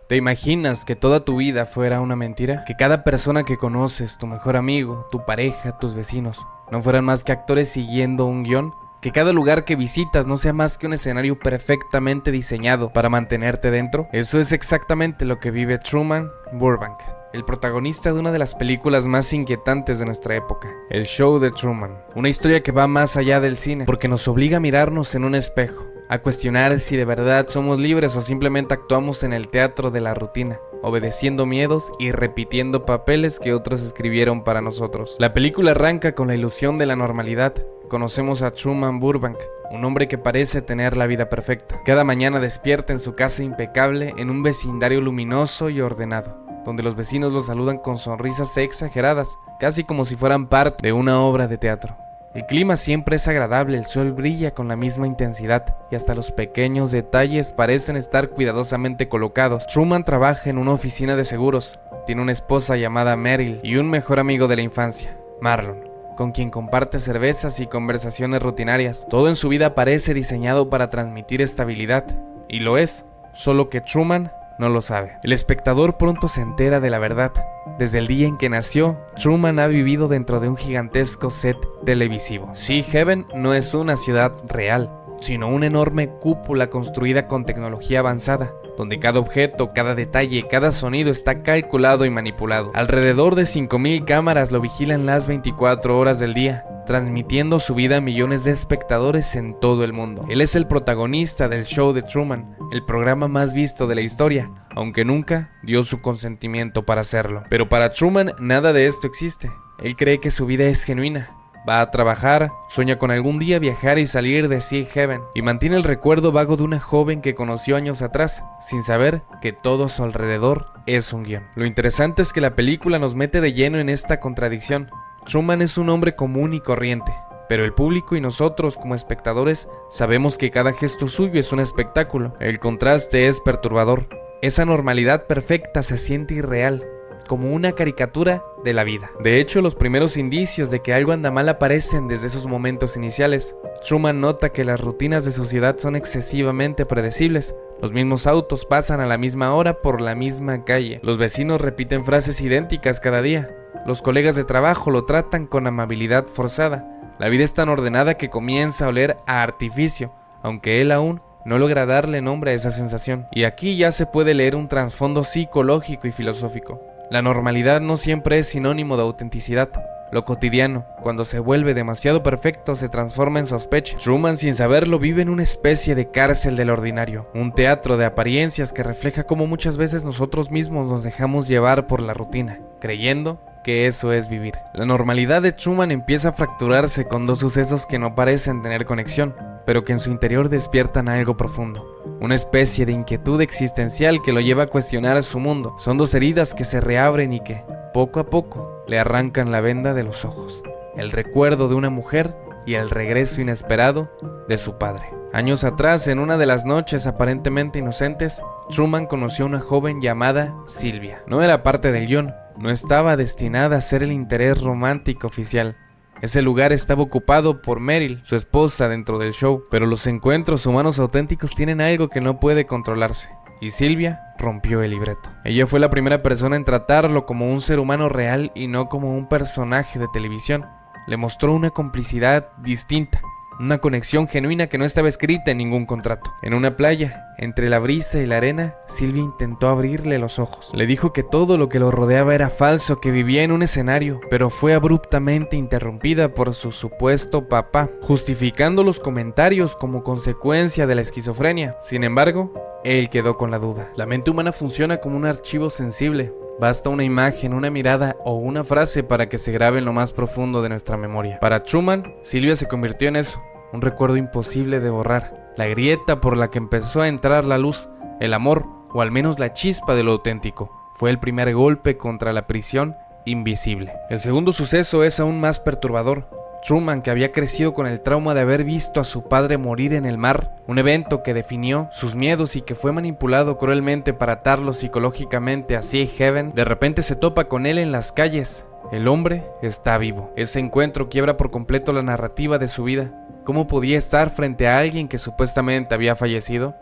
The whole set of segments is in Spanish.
¿Te imaginas que toda tu vida fuera una mentira? Que cada persona que conoces, tu mejor amigo, tu pareja, tus vecinos, no fueran más que actores siguiendo un guión. Que cada lugar que visitas no sea más que un escenario perfectamente diseñado para mantenerte dentro. Eso es exactamente lo que vive Truman Burbank, el protagonista de una de las películas más inquietantes de nuestra época, El Show de Truman. Una historia que va más allá del cine, porque nos obliga a mirarnos en un espejo, a cuestionar si de verdad somos libres o simplemente actuamos en el teatro de la rutina, obedeciendo miedos y repitiendo papeles que otros escribieron para nosotros. La película arranca con la ilusión de la normalidad. Conocemos a Truman Burbank, un hombre que parece tener la vida perfecta. Cada mañana despierta en su casa impecable en un vecindario luminoso y ordenado, donde los vecinos lo saludan con sonrisas exageradas, casi como si fueran parte de una obra de teatro. El clima siempre es agradable, el sol brilla con la misma intensidad y hasta los pequeños detalles parecen estar cuidadosamente colocados. Truman trabaja en una oficina de seguros, tiene una esposa llamada Meryl y un mejor amigo de la infancia, Marlon, con quien comparte cervezas y conversaciones rutinarias. Todo en su vida parece diseñado para transmitir estabilidad, y lo es, solo que Truman no lo sabe. El espectador pronto se entera de la verdad. Desde el día en que nació, Truman ha vivido dentro de un gigantesco set televisivo. Sea Heaven no es una ciudad real, sino una enorme cúpula construida con tecnología avanzada, donde cada objeto, cada detalle, cada sonido está calculado y manipulado. Alrededor de 5000 cámaras lo vigilan las 24 horas del día, transmitiendo su vida a millones de espectadores en todo el mundo. Él es el protagonista del Show de Truman, el programa más visto de la historia, aunque nunca dio su consentimiento para hacerlo. Pero para Truman nada de esto existe. Él cree que su vida es genuina. Va a trabajar, sueña con algún día viajar y salir de Sea Heaven, y mantiene el recuerdo vago de una joven que conoció años atrás, sin saber que todo a su alrededor es un guión. Lo interesante es que la película nos mete de lleno en esta contradicción. Truman es un hombre común y corriente, pero el público y nosotros como espectadores sabemos que cada gesto suyo es un espectáculo. El contraste es perturbador. Esa normalidad perfecta se siente irreal, como una caricatura de la vida. De hecho, los primeros indicios de que algo anda mal aparecen desde esos momentos iniciales. Truman nota que las rutinas de su ciudad son excesivamente predecibles. Los mismos autos pasan a la misma hora por la misma calle. Los vecinos repiten frases idénticas cada día. Los colegas de trabajo lo tratan con amabilidad forzada. La vida es tan ordenada que comienza a oler a artificio, aunque él aún no logra darle nombre a esa sensación. Y aquí ya se puede leer un trasfondo psicológico y filosófico. La normalidad no siempre es sinónimo de autenticidad. Lo cotidiano, cuando se vuelve demasiado perfecto, se transforma en sospecha. Truman, sin saberlo, vive en una especie de cárcel del ordinario, un teatro de apariencias que refleja cómo muchas veces nosotros mismos nos dejamos llevar por la rutina, creyendo que eso es vivir. La normalidad de Truman empieza a fracturarse con dos sucesos que no parecen tener conexión, pero que en su interior despiertan algo profundo. Una especie de inquietud existencial que lo lleva a cuestionar su mundo. Son dos heridas que se reabren y que, poco a poco, le arrancan la venda de los ojos. El recuerdo de una mujer y el regreso inesperado de su padre. Años atrás, en una de las noches aparentemente inocentes, Truman conoció a una joven llamada Sylvia. No era parte del guión, no estaba destinada a ser el interés romántico oficial. Ese lugar estaba ocupado por Meryl, su esposa dentro del show, pero los encuentros humanos auténticos tienen algo que no puede controlarse, y Sylvia rompió el libreto. Ella fue la primera persona en tratarlo como un ser humano real y no como un personaje de televisión. Le mostró una complicidad distinta, una conexión genuina que no estaba escrita en ningún contrato. En una playa, entre la brisa y la arena, Sylvia intentó abrirle los ojos. Le dijo que todo lo que lo rodeaba era falso, que vivía en un escenario, pero fue abruptamente interrumpida por su supuesto papá, justificando los comentarios como consecuencia de la esquizofrenia. Sin embargo, él quedó con la duda. La mente humana funciona como un archivo sensible. Basta una imagen, una mirada o una frase para que se grabe en lo más profundo de nuestra memoria. Para Truman, Sylvia se convirtió en eso, un recuerdo imposible de borrar, la grieta por la que empezó a entrar la luz, el amor, o al menos la chispa de lo auténtico. Fue el primer golpe contra la prisión invisible. El segundo suceso es aún más perturbador. Truman, que había crecido con el trauma de haber visto a su padre morir en el mar, un evento que definió sus miedos y que fue manipulado cruelmente para atarlo psicológicamente a Sea Heaven, de repente se topa con él en las calles. El hombre está vivo. Ese encuentro quiebra por completo la narrativa de su vida. ¿Cómo podía estar frente a alguien que supuestamente había fallecido?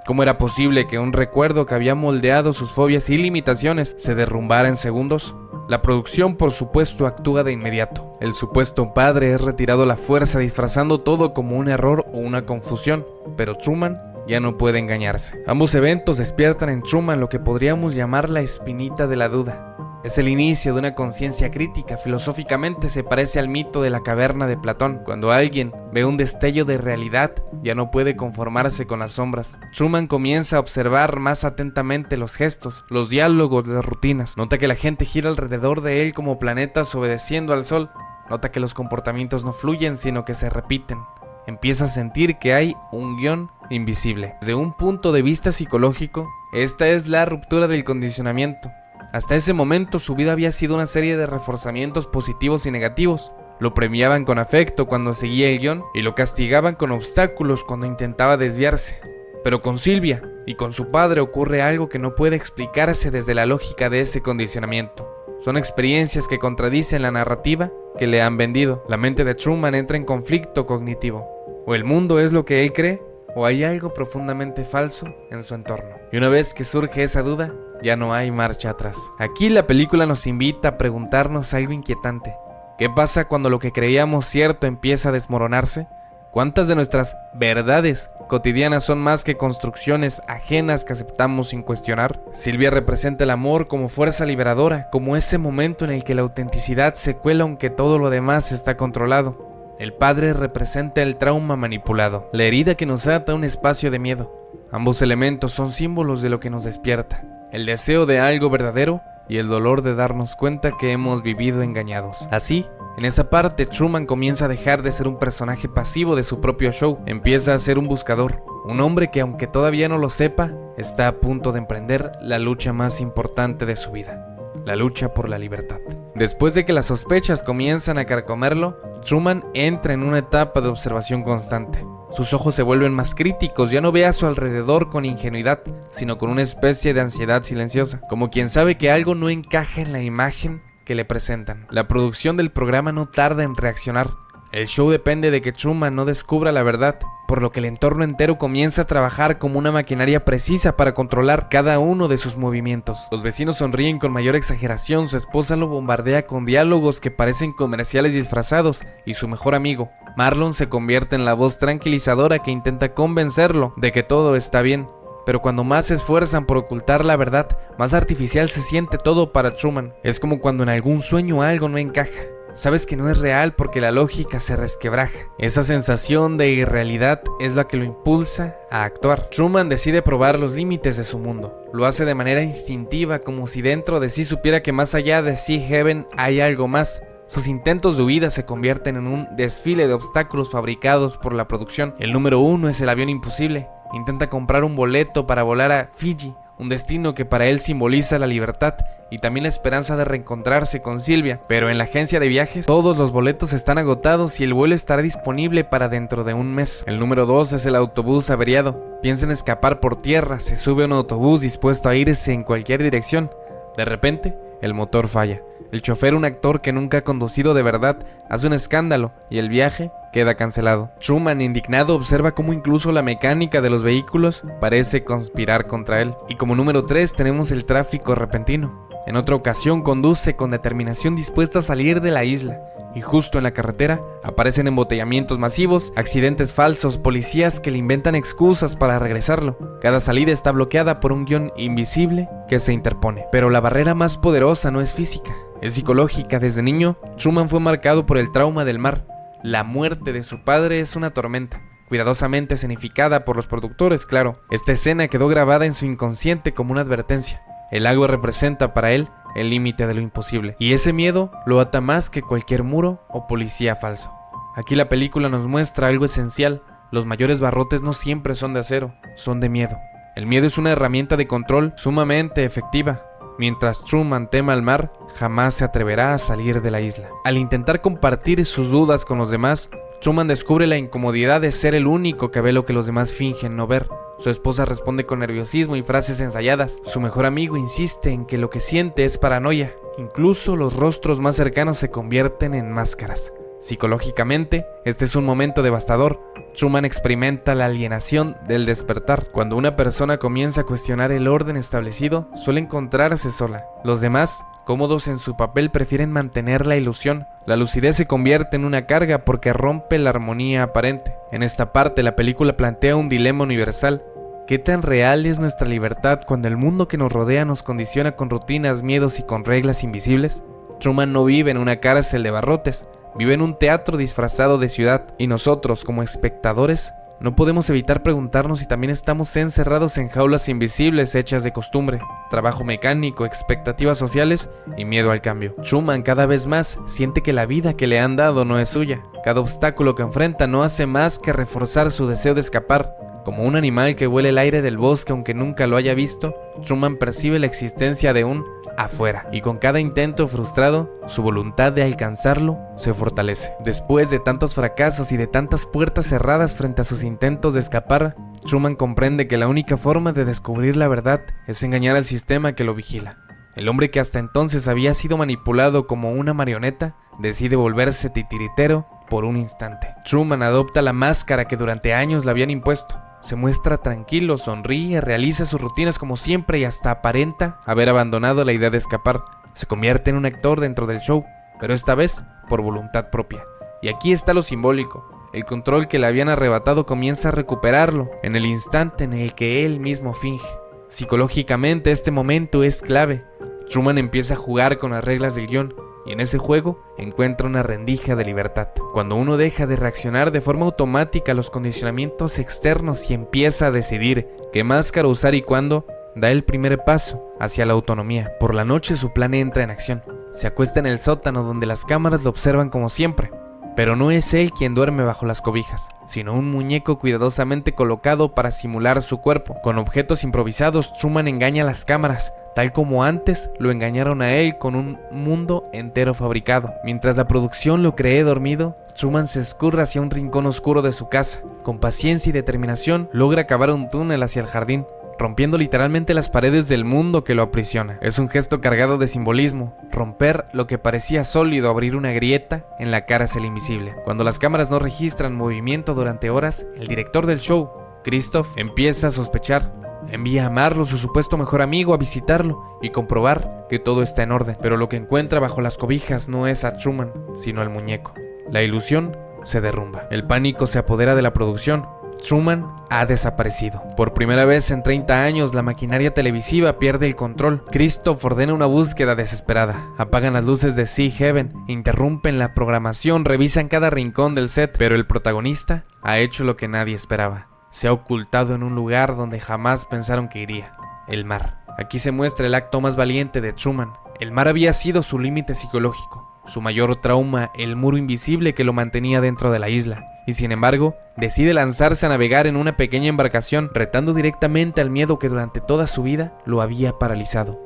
¿Cómo era posible que un recuerdo que había moldeado sus fobias y limitaciones se derrumbara en segundos? La producción, por supuesto, actúa de inmediato. El supuesto padre es retirado a la fuerza, disfrazando todo como un error o una confusión, pero Truman ya no puede engañarse. Ambos eventos despiertan en Truman lo que podríamos llamar la espinita de la duda. Es el inicio de una conciencia crítica. Filosóficamente se parece al mito de la caverna de Platón. Cuando alguien ve un destello de realidad, ya no puede conformarse con las sombras. Truman comienza a observar más atentamente los gestos, los diálogos, las rutinas. Nota que la gente gira alrededor de él como planetas obedeciendo al sol. Nota que los comportamientos no fluyen, sino que se repiten. Empieza a sentir que hay un guión invisible. Desde un punto de vista psicológico, esta es la ruptura del condicionamiento. Hasta ese momento su vida había sido una serie de reforzamientos positivos y negativos. Lo premiaban con afecto cuando seguía el guión y lo castigaban con obstáculos cuando intentaba desviarse. Pero con Sylvia y con su padre ocurre algo que no puede explicarse desde la lógica de ese condicionamiento. Son experiencias que contradicen la narrativa que le han vendido. La mente de Truman entra en conflicto cognitivo. O el mundo es lo que él cree, o hay algo profundamente falso en su entorno. Y una vez que surge esa duda, ya no hay marcha atrás. Aquí la película nos invita a preguntarnos algo inquietante. ¿Qué pasa cuando lo que creíamos cierto empieza a desmoronarse? ¿Cuántas de nuestras verdades cotidianas son más que construcciones ajenas que aceptamos sin cuestionar? Sylvia representa el amor como fuerza liberadora, como ese momento en el que la autenticidad se cuela aunque todo lo demás está controlado. El padre representa el trauma manipulado, la herida que nos ata a un espacio de miedo. Ambos elementos son símbolos de lo que nos despierta, el deseo de algo verdadero y el dolor de darnos cuenta que hemos vivido engañados. Así, en esa parte, Truman comienza a dejar de ser un personaje pasivo de su propio show. Empieza a ser un buscador, un hombre que, aunque todavía no lo sepa, está a punto de emprender la lucha más importante de su vida, la lucha por la libertad. Después de que las sospechas comienzan a carcomerlo, Truman entra en una etapa de observación constante. Sus ojos se vuelven más críticos, ya no ve a su alrededor con ingenuidad, sino con una especie de ansiedad silenciosa, como quien sabe que algo no encaja en la imagen que le presentan. La producción del programa no tarda en reaccionar. El show depende de que Truman no descubra la verdad, por lo que el entorno entero comienza a trabajar como una maquinaria precisa para controlar cada uno de sus movimientos. Los vecinos sonríen con mayor exageración, su esposa lo bombardea con diálogos que parecen comerciales disfrazados, y su mejor amigo, Marlon, se convierte en la voz tranquilizadora que intenta convencerlo de que todo está bien. Pero cuando más se esfuerzan por ocultar la verdad, más artificial se siente todo para Truman. Es como cuando en algún sueño algo no encaja. Sabes que no es real porque la lógica se resquebraja. Esa sensación de irrealidad es la que lo impulsa a actuar. Truman decide probar los límites de su mundo. Lo hace de manera instintiva, como si dentro de sí supiera que más allá de Sea Heaven hay algo más. Sus intentos de huida se convierten en un desfile de obstáculos fabricados por la producción. El número 1 es el avión imposible. Intenta comprar un boleto para volar a Fiji, un destino que para él simboliza la libertad y también la esperanza de reencontrarse con Sylvia. Pero en la agencia de viajes, todos los boletos están agotados y el vuelo estará disponible para dentro de un mes. El número 2 es el autobús averiado. Piensa en escapar por tierra, se sube a un autobús dispuesto a irse en cualquier dirección. De repente, el motor falla. El chofer, un actor que nunca ha conducido de verdad, hace un escándalo y el viaje queda cancelado. Truman, indignado, observa cómo incluso la mecánica de los vehículos parece conspirar contra él. Y como número 3 tenemos el tráfico repentino. En otra ocasión conduce con determinación dispuesta a salir de la isla. Y justo en la carretera aparecen embotellamientos masivos, accidentes falsos, policías que le inventan excusas para regresarlo. Cada salida está bloqueada por un guión invisible que se interpone. Pero la barrera más poderosa no es física, es psicológica. Desde niño, Truman fue marcado por el trauma del mar. La muerte de su padre es una tormenta, cuidadosamente escenificada por los productores, claro. Esta escena quedó grabada en su inconsciente como una advertencia. El agua representa para él el límite de lo imposible, y ese miedo lo ata más que cualquier muro o policía falso. Aquí la película nos muestra algo esencial: los mayores barrotes no siempre son de acero, son de miedo. El miedo es una herramienta de control sumamente efectiva. Mientras Truman tema al mar, jamás se atreverá a salir de la isla. Al intentar compartir sus dudas con los demás, Truman descubre la incomodidad de ser el único que ve lo que los demás fingen no ver. Su esposa responde con nerviosismo y frases ensayadas. Su mejor amigo insiste en que lo que siente es paranoia. Incluso los rostros más cercanos se convierten en máscaras. Psicológicamente, este es un momento devastador. Truman experimenta la alienación del despertar. Cuando una persona comienza a cuestionar el orden establecido, suele encontrarse sola. Los demás, cómodos en su papel, prefieren mantener la ilusión. La lucidez se convierte en una carga porque rompe la armonía aparente. En esta parte, la película plantea un dilema universal. ¿Qué tan real es nuestra libertad cuando el mundo que nos rodea nos condiciona con rutinas, miedos y con reglas invisibles? Truman no vive en una cárcel de barrotes, vive en un teatro disfrazado de ciudad, y nosotros, como espectadores, no podemos evitar preguntarnos si también estamos encerrados en jaulas invisibles hechas de costumbre, trabajo mecánico, expectativas sociales y miedo al cambio. Truman cada vez más siente que la vida que le han dado no es suya. Cada obstáculo que enfrenta no hace más que reforzar su deseo de escapar. Como un animal que huele el aire del bosque aunque nunca lo haya visto, Truman percibe la existencia de un afuera, y con cada intento frustrado, su voluntad de alcanzarlo se fortalece. Después de tantos fracasos y de tantas puertas cerradas frente a sus intentos de escapar, Truman comprende que la única forma de descubrir la verdad es engañar al sistema que lo vigila. El hombre que hasta entonces había sido manipulado como una marioneta, decide volverse titiritero por un instante. Truman adopta la máscara que durante años le habían impuesto. Se muestra tranquilo, sonríe, realiza sus rutinas como siempre y hasta aparenta haber abandonado la idea de escapar. Se convierte en un actor dentro del show, pero esta vez por voluntad propia. Y aquí está lo simbólico. El control que le habían arrebatado comienza a recuperarlo en el instante en el que él mismo finge. Psicológicamente este momento es clave. Truman empieza a jugar con las reglas del guión, y en ese juego encuentra una rendija de libertad. Cuando uno deja de reaccionar de forma automática a los condicionamientos externos y empieza a decidir qué máscara usar y cuándo, da el primer paso hacia la autonomía. Por la noche su plan entra en acción. Se acuesta en el sótano donde las cámaras lo observan como siempre. Pero no es él quien duerme bajo las cobijas, sino un muñeco cuidadosamente colocado para simular su cuerpo. Con objetos improvisados, Truman engaña a las cámaras, tal como antes lo engañaron a él con un mundo entero fabricado. Mientras la producción lo cree dormido, Truman se escurre hacia un rincón oscuro de su casa. Con paciencia y determinación, logra cavar un túnel hacia el jardín, rompiendo literalmente las paredes del mundo que lo aprisiona. Es un gesto cargado de simbolismo, romper lo que parecía sólido, abrir una grieta en la cárcel invisible. Cuando las cámaras no registran movimiento durante horas, el director del show, Christoph, empieza a sospechar. Envía a Marlo, su supuesto mejor amigo, a visitarlo y comprobar que todo está en orden. Pero lo que encuentra bajo las cobijas no es a Truman, sino al muñeco. La ilusión se derrumba. El pánico se apodera de la producción. Truman ha desaparecido. Por primera vez en 30 años, la maquinaria televisiva pierde el control. Christoph ordena una búsqueda desesperada. Apagan las luces de Sea Heaven, interrumpen la programación, revisan cada rincón del set, pero el protagonista ha hecho lo que nadie esperaba. Se ha ocultado en un lugar donde jamás pensaron que iría: el mar. Aquí se muestra el acto más valiente de Truman. El mar había sido su límite psicológico, su mayor trauma, el muro invisible que lo mantenía dentro de la isla. Y sin embargo, decide lanzarse a navegar en una pequeña embarcación, retando directamente al miedo que durante toda su vida lo había paralizado.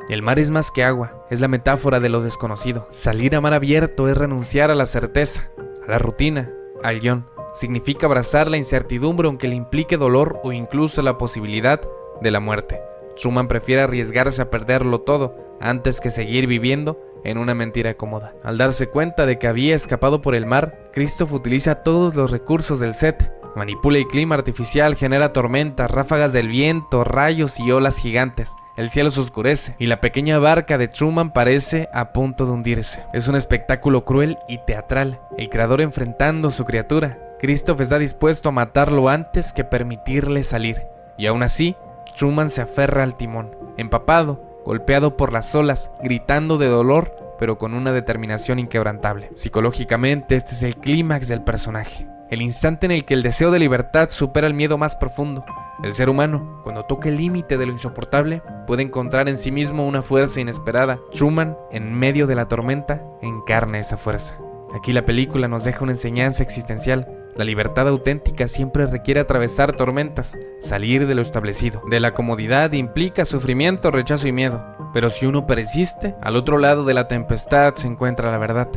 El mar es más que agua, es la metáfora de lo desconocido. Salir a mar abierto es renunciar a la certeza, a la rutina, al guión. Significa abrazar la incertidumbre aunque le implique dolor o incluso la posibilidad de la muerte. Truman prefiere arriesgarse a perderlo todo antes que seguir viviendo en una mentira cómoda. Al darse cuenta de que había escapado por el mar, Christoph utiliza todos los recursos del set. Manipula el clima artificial, genera tormentas, ráfagas del viento, rayos y olas gigantes. El cielo se oscurece y la pequeña barca de Truman parece a punto de hundirse. Es un espectáculo cruel y teatral, el creador enfrentando a su criatura. Christoph está dispuesto a matarlo antes que permitirle salir. Y aún así, Truman se aferra al timón, empapado, golpeado por las olas, gritando de dolor, pero con una determinación inquebrantable. Psicológicamente, este es el clímax del personaje. El instante en el que el deseo de libertad supera el miedo más profundo. El ser humano, cuando toca el límite de lo insoportable, puede encontrar en sí mismo una fuerza inesperada. Truman, en medio de la tormenta, encarna esa fuerza. Aquí la película nos deja una enseñanza existencial. La libertad auténtica siempre requiere atravesar tormentas, salir de lo establecido. De la comodidad implica sufrimiento, rechazo y miedo. Pero si uno persiste, al otro lado de la tempestad se encuentra la verdad.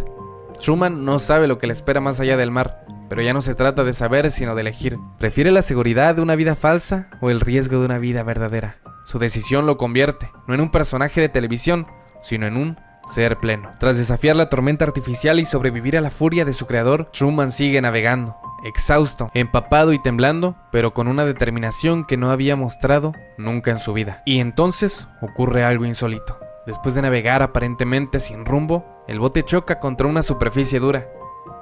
Truman no sabe lo que le espera más allá del mar, pero ya no se trata de saber, sino de elegir. ¿Prefiere la seguridad de una vida falsa o el riesgo de una vida verdadera? Su decisión lo convierte, no en un personaje de televisión, sino en un ser pleno. Tras desafiar la tormenta artificial y sobrevivir a la furia de su creador, Truman sigue navegando, exhausto, empapado y temblando, pero con una determinación que no había mostrado nunca en su vida. Y entonces ocurre algo insólito. Después de navegar aparentemente sin rumbo, el bote choca contra una superficie dura.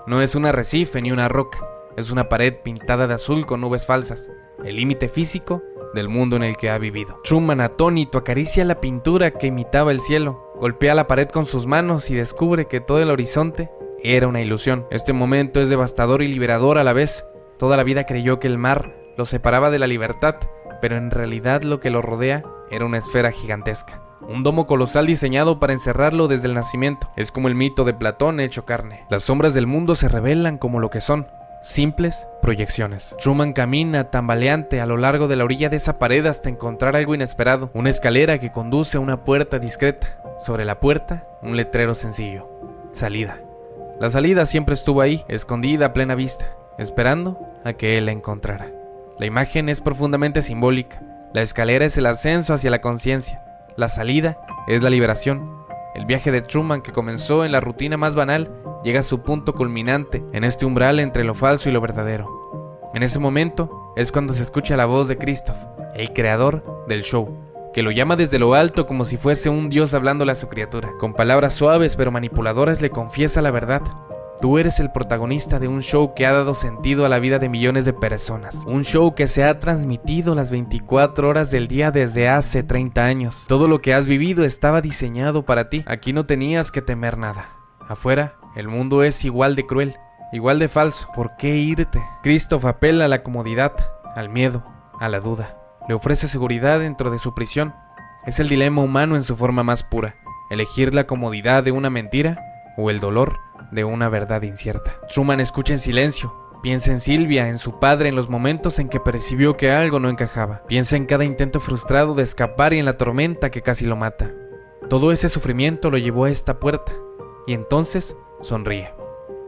No es un arrecife ni una roca, es una pared pintada de azul con nubes falsas, el límite físico del mundo en el que ha vivido. Truman, atónito, acaricia la pintura que imitaba el cielo, golpea la pared con sus manos y descubre que todo el horizonte era una ilusión. Este momento es devastador y liberador a la vez. Toda la vida creyó que el mar lo separaba de la libertad, pero en realidad lo que lo rodea era una esfera gigantesca. Un domo colosal diseñado para encerrarlo desde el nacimiento. Es como el mito de Platón hecho carne. Las sombras del mundo se revelan como lo que son: simples proyecciones. Truman camina tambaleante a lo largo de la orilla de esa pared hasta encontrar algo inesperado. Una escalera que conduce a una puerta discreta. Sobre la puerta, un letrero sencillo: salida. La salida siempre estuvo ahí, escondida a plena vista, esperando a que él la encontrara. La imagen es profundamente simbólica. La escalera es el ascenso hacia la conciencia. La salida es la liberación. El viaje de Truman, que comenzó en la rutina más banal, llega a su punto culminante en este umbral entre lo falso y lo verdadero. En ese momento es cuando se escucha la voz de Christoph, el creador del show, que lo llama desde lo alto como si fuese un dios hablándole a su criatura. Con palabras suaves pero manipuladoras le confiesa la verdad. Tú eres el protagonista de un show que ha dado sentido a la vida de millones de personas. Un show que se ha transmitido las 24 horas del día desde hace 30 años. Todo lo que has vivido estaba diseñado para ti. Aquí no tenías que temer nada. Afuera, el mundo es igual de cruel, igual de falso. ¿Por qué irte? Christoph apela a la comodidad, al miedo, a la duda. Le ofrece seguridad dentro de su prisión. Es el dilema humano en su forma más pura: elegir la comodidad de una mentira o el dolor de una verdad incierta. Truman escucha en silencio. Piensa en Silvia, en su padre, en los momentos en que percibió que algo no encajaba. Piensa en cada intento frustrado de escapar y en la tormenta que casi lo mata. Todo ese sufrimiento lo llevó a esta puerta. Y entonces sonríe.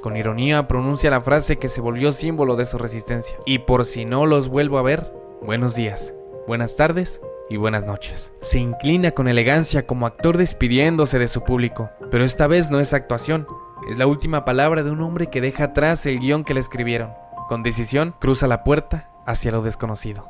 Con ironía pronuncia la frase que se volvió símbolo de su resistencia: y por si no los vuelvo a ver, buenos días, buenas tardes y buenas noches. Se inclina con elegancia como actor despidiéndose de su público. Pero esta vez no es actuación. Es la última palabra de un hombre que deja atrás el guión que le escribieron. Con decisión, cruza la puerta hacia lo desconocido.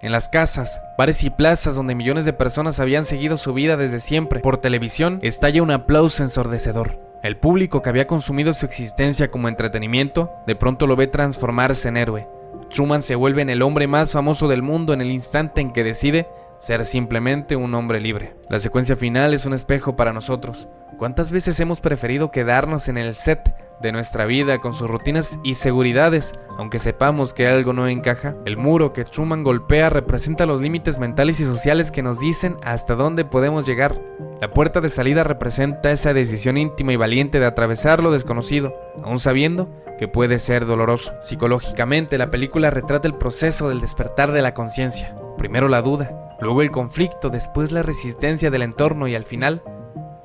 En las casas, bares y plazas donde millones de personas habían seguido su vida desde siempre, por televisión, estalla un aplauso ensordecedor. El público, que había consumido su existencia como entretenimiento, de pronto lo ve transformarse en héroe. Truman se vuelve en el hombre más famoso del mundo en el instante en que decide ser simplemente un hombre libre. La secuencia final es un espejo para nosotros. ¿Cuántas veces hemos preferido quedarnos en el set de nuestra vida con sus rutinas y seguridades, aunque sepamos que algo no encaja? El muro que Truman golpea representa los límites mentales y sociales que nos dicen hasta dónde podemos llegar. La puerta de salida representa esa decisión íntima y valiente de atravesar lo desconocido, aún sabiendo que puede ser doloroso. Psicológicamente, la película retrata el proceso del despertar de la conciencia. Primero la duda, luego el conflicto, después la resistencia del entorno y al final,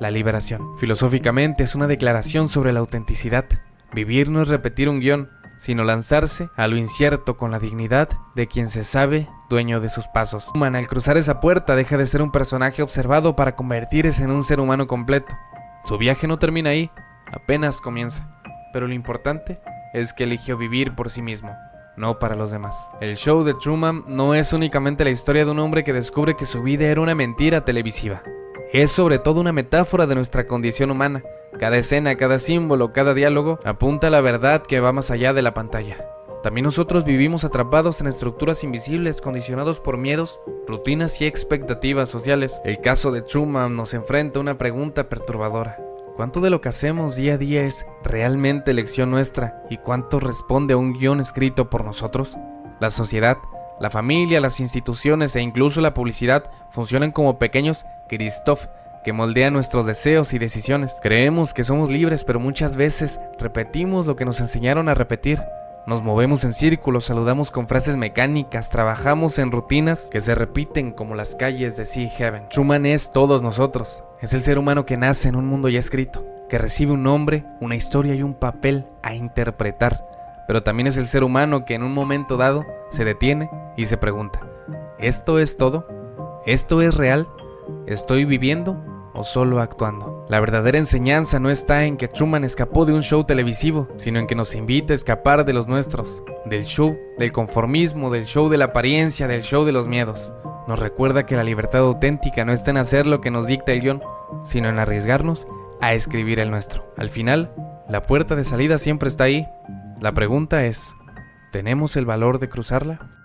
la liberación. Filosóficamente es una declaración sobre la autenticidad. Vivir no es repetir un guión, sino lanzarse a lo incierto con la dignidad de quien se sabe dueño de sus pasos. Truman, al cruzar esa puerta, deja de ser un personaje observado para convertirse en un ser humano completo. Su viaje no termina ahí, apenas comienza. Pero lo importante es que eligió vivir por sí mismo, no para los demás. El show de Truman no es únicamente la historia de un hombre que descubre que su vida era una mentira televisiva. Es sobre todo una metáfora de nuestra condición humana. Cada escena, cada símbolo, cada diálogo apunta a la verdad que va más allá de la pantalla. También nosotros vivimos atrapados en estructuras invisibles, condicionados por miedos, rutinas y expectativas sociales. El caso de Truman nos enfrenta a una pregunta perturbadora: ¿cuánto de lo que hacemos día a día es realmente elección nuestra? ¿Y cuánto responde a un guión escrito por nosotros? La sociedad, la familia, las instituciones e incluso la publicidad funcionan como pequeños Christoph que moldean nuestros deseos y decisiones. Creemos que somos libres, pero muchas veces repetimos lo que nos enseñaron a repetir. Nos movemos en círculos, saludamos con frases mecánicas, trabajamos en rutinas que se repiten como las calles de Sea Heaven. Truman es todos nosotros. Es el ser humano que nace en un mundo ya escrito, que recibe un nombre, una historia y un papel a interpretar. Pero también es el ser humano que en un momento dado se detiene y se pregunta: ¿esto es todo? ¿Esto es real? ¿Estoy viviendo o solo actuando. La verdadera enseñanza no está en que Truman escapó de un show televisivo, sino en que nos invita a escapar de los nuestros, del show, del conformismo, del show de la apariencia, del show de los miedos. Nos recuerda que la libertad auténtica no está en hacer lo que nos dicta el guión, sino en arriesgarnos a escribir el nuestro. Al final, la puerta de salida siempre está ahí. La pregunta es, ¿tenemos el valor de cruzarla?